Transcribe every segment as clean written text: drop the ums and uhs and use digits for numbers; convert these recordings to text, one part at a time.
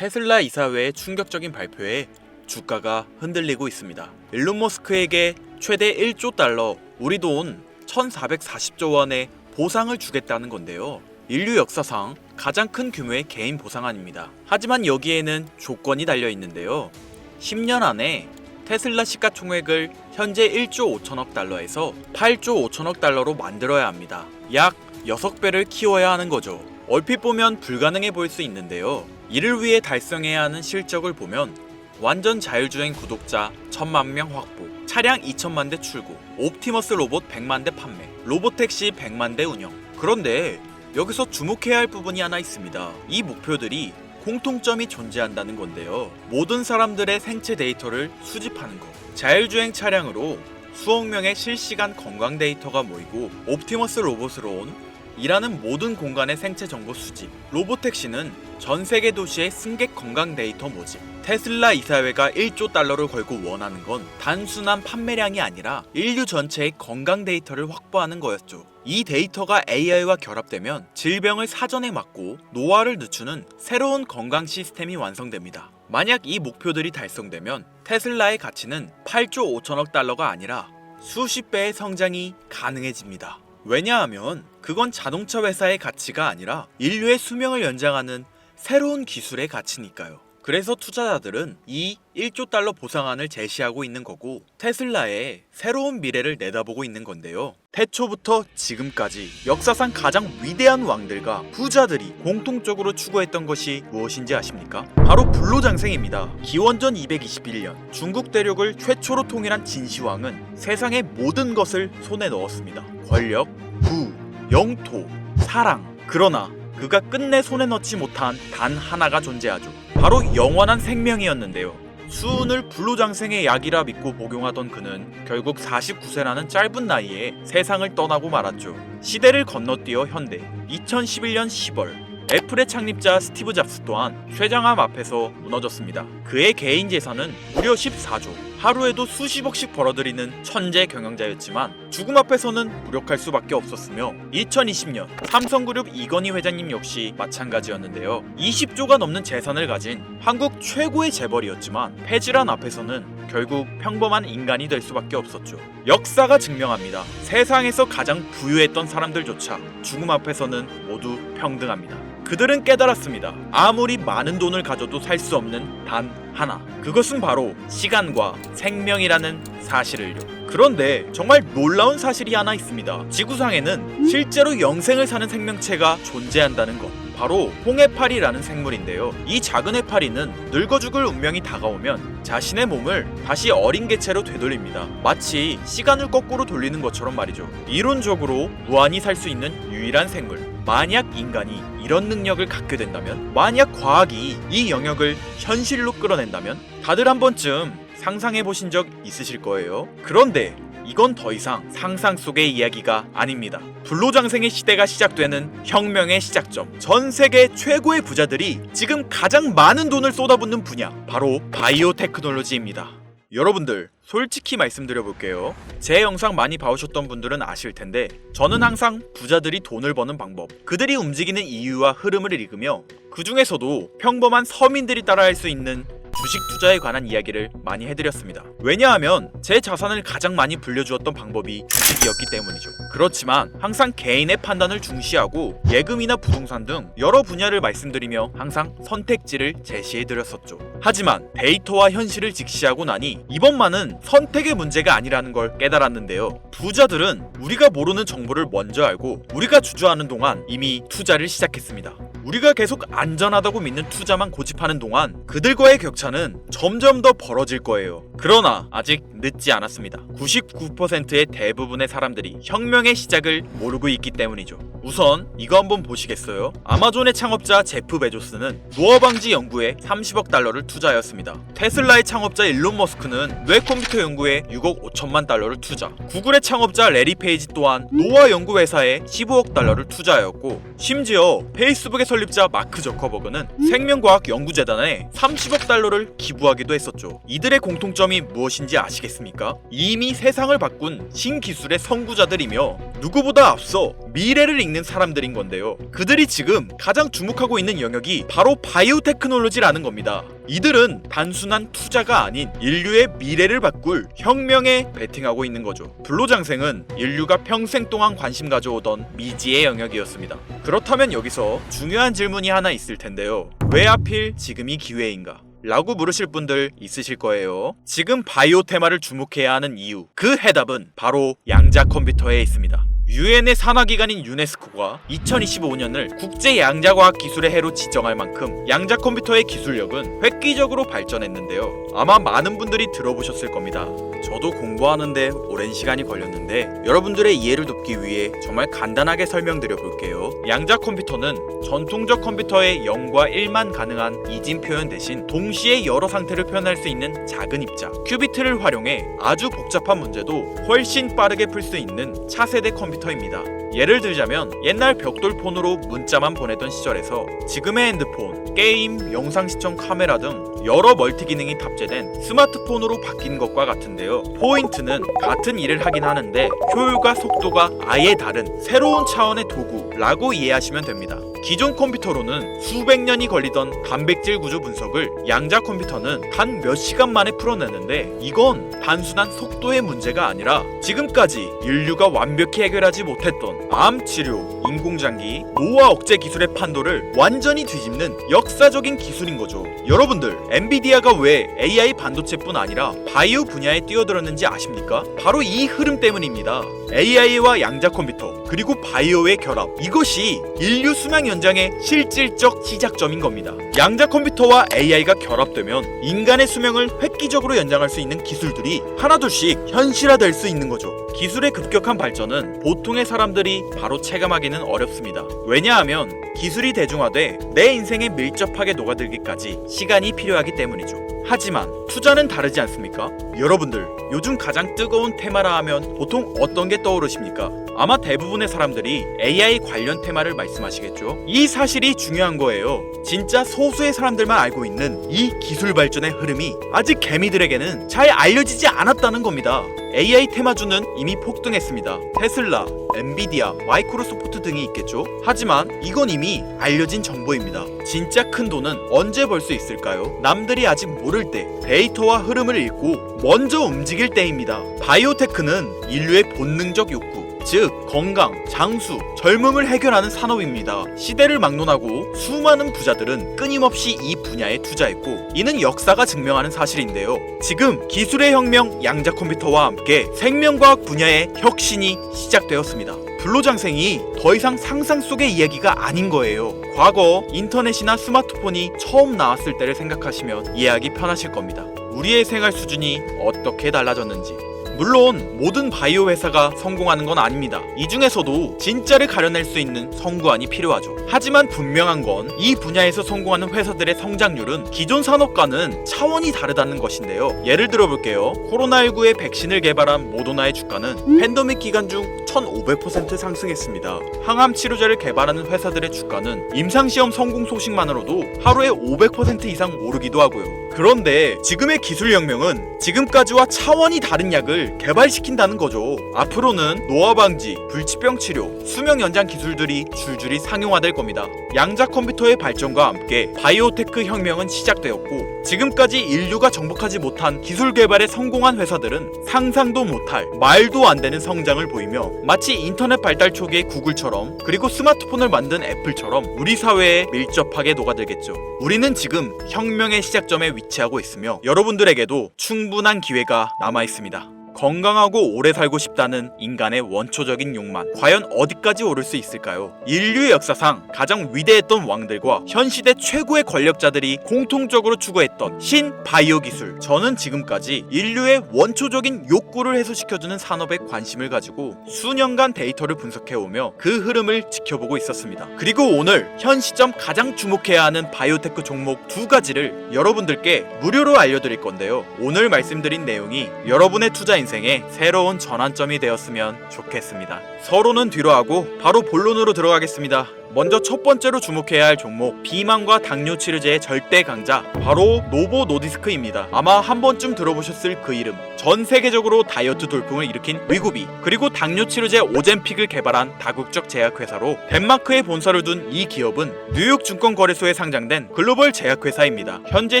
테슬라 이사회의 충격적인 발표에 주가가 흔들리고 있습니다. 일론 머스크에게 최대 1조 달러, 우리 돈 1440조 원의 보상을 주겠다는 건데요. 인류 역사상 가장 큰 규모의 개인 보상안입니다. 하지만 여기에는 조건이 달려 있는데요. 10년 안에 테슬라 시가총액을 현재 1조 5천억 달러에서 8조 5천억 달러로 만들어야 합니다. 약 6배를 키워야 하는 거죠. 얼핏 보면 불가능해 보일 수 있는데요. 이를 위해 달성해야 하는 실적을 보면 완전 자율주행 구독자 1000만 명 확보, 차량 2000만 대 출고, 옵티머스 로봇 100만 대 판매, 로봇택시 100만 대 운영. 그런데 여기서 주목해야 할 부분이 하나 있습니다. 이 목표들이 공통점이 존재한다는 건데요. 모든 사람들의 생체 데이터를 수집하는 것. 자율주행 차량으로 수억 명의 실시간 건강 데이터가 모이고, 옵티머스 로봇으로 온 일하는 모든 공간의 생체 정보 수집, 로봇택시는 전 세계 도시의 승객 건강 데이터 모집. 테슬라 이사회가 1조 달러를 걸고 원하는 건 단순한 판매량이 아니라 인류 전체의 건강 데이터를 확보하는 거였죠. 이 데이터가 AI와 결합되면 질병을 사전에 막고 노화를 늦추는 새로운 건강 시스템이 완성됩니다. 만약 이 목표들이 달성되면 테슬라의 가치는 8조 5천억 달러가 아니라 수십 배의 성장이 가능해집니다. 왜냐하면 그건 자동차 회사의 가치가 아니라 인류의 수명을 연장하는 새로운 기술의 가치니까요. 그래서 투자자들은 이 1조 달러 보상안을 제시하고 있는 거고, 테슬라의 새로운 미래를 내다보고 있는 건데요. 태초부터 지금까지 역사상 가장 위대한 왕들과 부자들이 공통적으로 추구했던 것이 무엇인지 아십니까? 바로 불로장생입니다. 기원전 221년 중국 대륙을 최초로 통일한 진시황은 세상의 모든 것을 손에 넣었습니다. 권력, 부, 영토, 사랑. 그러나 그가 끝내 손에 넣지 못한 단 하나가 존재하죠. 바로 영원한 생명이었는데요. 수운을 불로장생의 약이라 믿고 복용하던 그는 결국 49세라는 짧은 나이에 세상을 떠나고 말았죠. 시대를 건너뛰어 현대 2011년 10월 애플의 창립자 스티브 잡스 또한 쇠장암 앞에서 무너졌습니다. 그의 개인 재산은 무려 14조, 하루에도 수십억씩 벌어들이는 천재 경영자였지만 죽음 앞에서는 무력할 수밖에 없었으며, 2020년 삼성그룹 이건희 회장님 역시 마찬가지였는데요. 20조가 넘는 재산을 가진 한국 최고의 재벌이었지만 폐질환 앞에서는 결국 평범한 인간이 될 수밖에 없었죠. 역사가 증명합니다. 세상에서 가장 부유했던 사람들조차 죽음 앞에서는 모두 평등합니다. 그들은 깨달았습니다. 아무리 많은 돈을 가져도 살 수 없는 단 하나. 그것은 바로 시간과 생명이라는 사실을요. 그런데 정말 놀라운 사실이 하나 있습니다. 지구상에는 실제로 영생을 사는 생명체가 존재한다는 것. 바로 홍해파리라는 생물인데요. 이 작은 해파리는 늙어 죽을 운명이 다가오면 자신의 몸을 다시 어린 개체로 되돌립니다. 마치 시간을 거꾸로 돌리는 것처럼 말이죠. 이론적으로 무한히 살 수 있는 유일한 생물. 만약 인간이 이런 능력을 갖게 된다면, 만약 과학이 이 영역을 현실로 끌어낸다면, 다들 한 번쯤 상상해 보신 적 있으실 거예요. 그런데 이건 더 이상 상상 속의 이야기가 아닙니다. 불로장생의 시대가 시작되는 혁명의 시작점. 전 세계 최고의 부자들이 지금 가장 많은 돈을 쏟아붓는 분야, 바로 바이오 테크놀로지입니다. 여러분들, 솔직히 말씀드려볼게요. 제 영상 많이 봐오셨던 분들은 아실 텐데, 저는 항상 부자들이 돈을 버는 방법, 그들이 움직이는 이유와 흐름을 읽으며 그 중에서도 평범한 서민들이 따라할 수 있는 주식 투자에 관한 이야기를 많이 해드렸습니다. 왜냐하면 제 자산을 가장 많이 불려주었던 방법이 주식이었기 때문이죠. 그렇지만 항상 개인의 판단을 중시하고 예금이나 부동산 등 여러 분야를 말씀드리며 항상 선택지를 제시해드렸었죠. 하지만 데이터와 현실을 직시하고 나니 이번만은 선택의 문제가 아니라는 걸 깨달았는데요. 부자들은 우리가 모르는 정보를 먼저 알고 우리가 주저하는 동안 이미 투자를 시작했습니다. 우리가 계속 안전하다고 믿는 투자만 고집하는 동안 그들과의 격차는 점점 더 벌어질 거예요. 그러나 아직 늦지 않았습니다. 99%의 대부분의 사람들이 혁명의 시작을 모르고 있기 때문이죠. 우선 이거 한번 보시겠어요? 아마존의 창업자 제프 베조스는 노화 방지 연구에 30억 달러를 투자하였습니다. 테슬라의 창업자 일론 머스크는 뇌 컴퓨터 연구에 6억 5천만 달러를 투자. 구글의 창업자 레리 페이지 또한 노화 연구 회사에 15억 달러를 투자하였고, 심지어 페이스북의 설립자 설립자 마크 저커버그는 생명과학연구재단에 30억 달러를 기부하기도 했었죠. 이들의 공통점이 무엇인지 아시겠습니까? 이미 세상을 바꾼 신기술의 선구자들이며 누구보다 앞서 미래를 읽는 사람들인 건데요. 그들이 지금 가장 주목하고 있는 영역이 바로 바이오테크놀로지라는 겁니다. 이들은 단순한 투자가 아닌 인류의 미래를 바꿀 혁명에 베팅하고 있는 거죠. 불로장생은 인류가 평생 동안 관심 가져오던 미지의 영역이었습니다. 그렇다면 여기서 중요한 질문이 하나 있을 텐데요. 왜 하필 지금이 기회인가? 라고 물으실 분들 있으실 거예요. 지금 바이오 테마를 주목해야 하는 이유, 그 해답은 바로 양자 컴퓨터에 있습니다. 유엔의 산하기관인 유네스코가 2025년을 국제 양자과학 기술의 해로 지정할 만큼 양자 컴퓨터의 기술력은 획기적으로 발전했는데요. 아마 많은 분들이 들어보셨을 겁니다. 저도 공부하는데 오랜 시간이 걸렸는데 여러분들의 이해를 돕기 위해 정말 간단하게 설명드려 볼게요. 양자 컴퓨터는 전통적 컴퓨터의 0과 1만 가능한 이진 표현 대신 동시에 여러 상태를 표현할 수 있는 작은 입자 큐비트를 활용해 아주 복잡한 문제도 훨씬 빠르게 풀 수 있는 차세대 컴퓨터입니다. 예를 들자면 옛날 벽돌폰으로 문자만 보내던 시절에서 지금의 핸드폰, 게임, 영상 시청 카메라 등 여러 멀티 기능이 탑재된 스마트폰으로 바뀐 것과 같은데요. 포인트는 같은 일을 하긴 하는데 효율과 속도가 아예 다른 새로운 차원의 도구라고 이해하시면 됩니다. 기존 컴퓨터로는 수백 년이 걸리던 단백질 구조 분석을 양자 컴퓨터는 단 몇 시간 만에 풀어내는데 이건 단순한 속도의 문제가 아니라 지금까지 인류가 완벽히 해결하지 못했던 암 치료, 인공장기, 노화 억제 기술의 판도를 완전히 뒤집는 역사적인 기술인 거죠. 여러분들, 엔비디아가 왜 AI 반도체뿐 아니라 바이오 분야에 뛰어들었는지 아십니까? 바로 이 흐름 때문입니다. AI와 양자 컴퓨터 그리고 바이오의 결합, 이것이 인류 수명 연장의 실질적 시작점인 겁니다. 양자 컴퓨터와 AI가 결합되면 인간의 수명을 획기적으로 연장할 수 있는 기술들이 하나둘씩 현실화될 수 있는 거죠. 기술의 급격한 발전은 보통의 사람들이 바로 체감하기는 어렵습니다. 왜냐하면 기술이 대중화돼 내 인생에 밀접하게 녹아들기까지 시간이 필요하기 때문이죠. 하지만 투자는 다르지 않습니까? 여러분들, 요즘 가장 뜨거운 테마라 하면 보통 어떤 게 떠오르십니까? 아마 대부분의 사람들이 AI 관련 테마를 말씀하시겠죠? 이 사실이 중요한 거예요. 진짜 소수의 사람들만 알고 있는 이 기술 발전의 흐름이 아직 개미들에게는 잘 알려지지 않았다는 겁니다. AI 테마주는 이미 폭등했습니다. 테슬라, 엔비디아, 마이크로소프트 등이 있겠죠? 하지만 이건 이미 알려진 정보입니다. 진짜 큰 돈은 언제 벌 수 있을까요? 남들이 아직 모를 때 데이터와 흐름을 읽고 먼저 움직일 때입니다. 바이오테크는 인류의 본능적 욕구, 즉 건강, 장수, 젊음을 해결하는 산업입니다. 시대를 막론하고 수많은 부자들은 끊임없이 이 분야에 투자했고 이는 역사가 증명하는 사실인데요. 지금 기술의 혁명 양자 컴퓨터와 함께 생명과학 분야의 혁신이 시작되었습니다. 불로장생이 더 이상 상상 속의 이야기가 아닌 거예요. 과거 인터넷이나 스마트폰이 처음 나왔을 때를 생각하시면 이해하기 편하실 겁니다. 우리의 생활 수준이 어떻게 달라졌는지. 물론 모든 바이오 회사가 성공하는 건 아닙니다. 이 중에서도 진짜를 가려낼 수 있는 선구안이 필요하죠. 하지만 분명한 건 이 분야에서 성공하는 회사들의 성장률은 기존 산업과는 차원이 다르다는 것인데요. 예를 들어볼게요. 코로나19의 백신을 개발한 모더나의 주가는 팬데믹 기간 중 1500% 상승했습니다. 항암 치료제를 개발하는 회사들의 주가는 임상시험 성공 소식만으로도 하루에 500% 이상 오르기도 하고요. 그런데 지금의 기술혁명은 지금까지와 차원이 다른 약을 개발시킨다는 거죠. 앞으로는 노화 방지, 불치병 치료, 수명 연장 기술들이 줄줄이 상용화될 겁니다. 양자 컴퓨터의 발전과 함께 바이오테크 혁명은 시작되었고 지금까지 인류가 정복하지 못한 기술 개발에 성공한 회사들은 상상도 못할 말도 안 되는 성장을 보이며 마치 인터넷 발달 초기의 구글처럼 그리고 스마트폰을 만든 애플처럼 우리 사회에 밀접하게 녹아들겠죠. 우리는 지금 혁명의 시작점에 위치하고 있으며 여러분들에게도 충분한 기회가 남아 있습니다. 건강하고 오래 살고 싶다는 인간의 원초적인 욕망, 과연 어디까지 오를 수 있을까요? 인류의 역사상 가장 위대했던 왕들과 현 시대 최고의 권력자들이 공통적으로 추구했던 신바이오 기술. 저는 지금까지 인류의 원초적인 욕구를 해소시켜주는 산업에 관심을 가지고 수년간 데이터를 분석해오며 그 흐름을 지켜보고 있었습니다. 그리고 오늘 현 시점 가장 주목해야 하는 바이오테크 종목 두 가지를 여러분들께 무료로 알려드릴 건데요. 오늘 말씀드린 내용이 여러분의 투자 인생의 새로운 전환점이 되었으면 좋겠습니다. 서로는 뒤로 하고 바로 본론으로 들어가겠습니다. 먼저 첫 번째로 주목해야 할 종목, 비만과 당뇨 치료제의 절대 강자, 바로 노보 노디스크입니다. 아마 한 번쯤 들어보셨을 그 이름. 전 세계적으로 다이어트 돌풍을 일으킨 위고비, 그리고 당뇨 치료제 오젬픽을 개발한 다국적 제약회사로 덴마크에 본사를 둔 이 기업은 뉴욕 증권거래소에 상장된 글로벌 제약회사입니다. 현재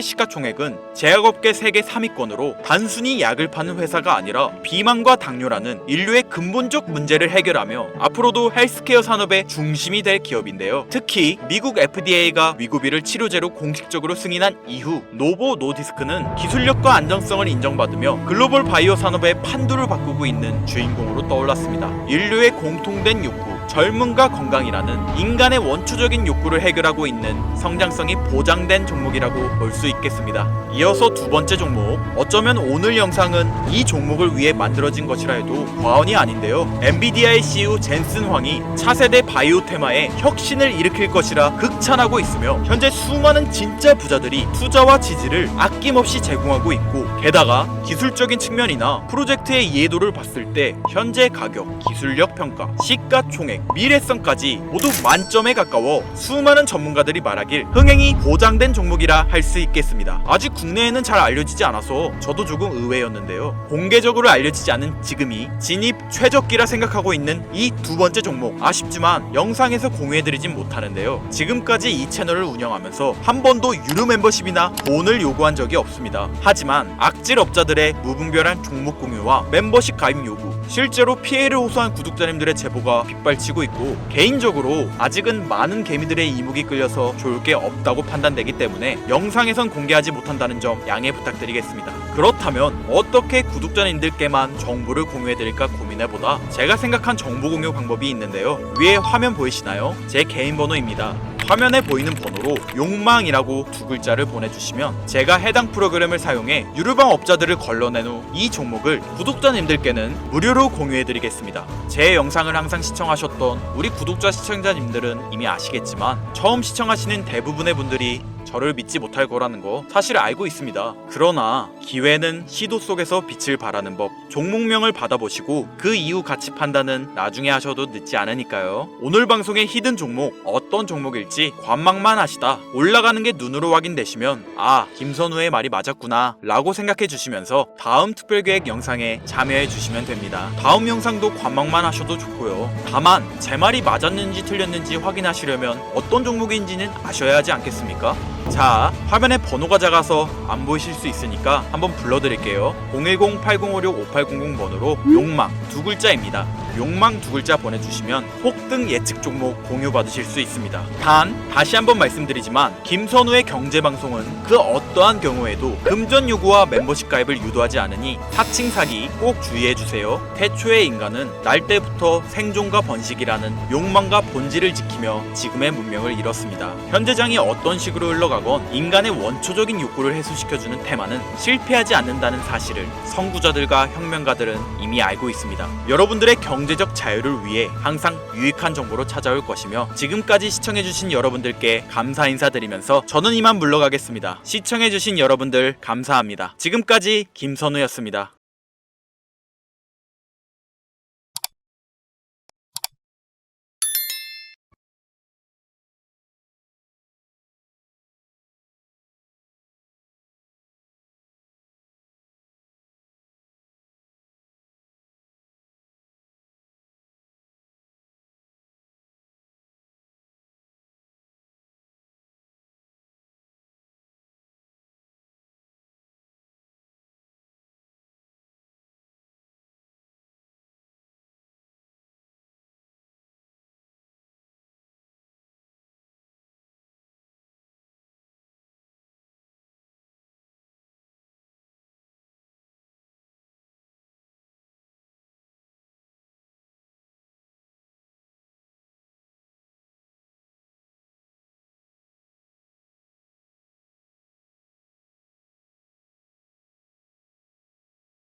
시가총액은 제약업계 세계 3위권으로 단순히 약을 파는 회사가 아니라 비만과 당뇨라는 인류의 근본적 문제를 해결하며 앞으로도 헬스케어 산업의 중심이 될 기업인데요. 특히 미국 FDA가 위고비를 치료제로 공식적으로 승인한 이후 노보 노디스크는 기술력과 안정성을 인정받으며 글로벌 바이오 산업의 판도를 바꾸고 있는 주인공으로 떠올랐습니다. 인류의 공통된 욕구, 젊음과 건강이라는 인간의 원초적인 욕구를 해결하고 있는 성장성이 보장된 종목이라고 볼 수 있겠습니다. 이어서 두 번째 종목, 어쩌면 오늘 영상은 이 종목을 위해 만들어진 것이라 해도 과언이 아닌데요. 엔비디아의 CEO 젠슨 황이 차세대 바이오 테마에 혁신을 일으킬 것이라 극찬하고 있으며 현재 수많은 진짜 부자들이 투자와 지지를 아낌없이 제공하고 있고, 게다가 기술적인 측면이나 프로젝트의 이해도를 봤을 때 현재 가격, 기술력 평가, 시가총액, 미래성까지 모두 만점에 가까워 수많은 전문가들이 말하길 흥행이 보장된 종목이라 할 수 있겠습니다. 아직 국내에는 잘 알려지지 않아서 저도 조금 의외였는데요. 공개적으로 알려지지 않은 지금이 진입 최적기라 생각하고 있는 이 두 번째 종목, 아쉽지만 영상에서 공유해드리진 못하는데요. 지금까지 이 채널을 운영하면서 한 번도 유료 멤버십이나 돈을 요구한 적이 없습니다. 하지만 악질 업자들의 무분별한 종목 공유와 멤버십 가입 요구, 실제로 피해를 호소한 구독자님들의 제보가 빗발치고 있고, 개인적으로 아직은 많은 개미들의 이목이 끌려서 좋을 게 없다고 판단되기 때문에 영상에선 공개하지 못한다는 점 양해 부탁드리겠습니다. 그렇다면 어떻게 구독자님들께만 정보를 공유해드릴까 고민해보다 제가 생각한 정보 공유 방법이 있는데요. 위에 화면 보이시나요? 제 개인 번호입니다. 화면에 보이는 번호로 욕망이라고 두 글자를 보내주시면 제가 해당 프로그램을 사용해 유료방 업자들을 걸러낸 후 이 종목을 구독자님들께는 무료로 공유해드리겠습니다. 제 영상을 항상 시청하셨던 우리 구독자 시청자님들은 이미 아시겠지만 처음 시청하시는 대부분의 분들이 저를 믿지 못할 거라는 거 사실 알고 있습니다. 그러나 기회는 시도 속에서 빛을 발하는 법, 종목명을 받아보시고 그 이후 가치 판단은 나중에 하셔도 늦지 않으니까요. 오늘 방송의 히든 종목, 어떤 종목일지 관망만 하시다 올라가는 게 눈으로 확인되시면 아, 김선우의 말이 맞았구나 라고 생각해 주시면서 다음 특별계획 영상에 참여해 주시면 됩니다. 다음 영상도 관망만 하셔도 좋고요. 다만 제 말이 맞았는지 틀렸는지 확인하시려면 어떤 종목인지는 아셔야 하지 않겠습니까? 자, 화면에 번호가 작아서 안 보이실 수 있으니까 한번 불러드릴게요. 010-8056-5800번으로 욕망 두 글자입니다. 욕망 두 글자 보내주시면 폭등 예측 종목 공유 받으실 수 있습니다. 단, 다시 한번 말씀드리지만 김선우의 경제방송은 그 어떠한 경우에도 금전 요구와 멤버십 가입을 유도하지 않으니 사칭 사기 꼭 주의해주세요. 태초의 인간은 날 때부터 생존과 번식이라는 욕망과 본질을 지키며 지금의 문명을 이뤘습니다. 현재장이 어떤 식으로 흘러가건 인간의 원초적인 욕구를 해소시켜주는 테마는 실패하지 않는다는 사실을 선구자들과 혁명가들은 이미 알고 있습니다. 여러분들의 경제적 자유를 위해 항상 유익한 정보로 찾아올 것이며, 지금까지 시청해주신 여러분들께 감사 인사드리면서 저는 이만 물러가겠습니다. 시청해주신 여러분들 감사합니다. 지금까지 김선우였습니다.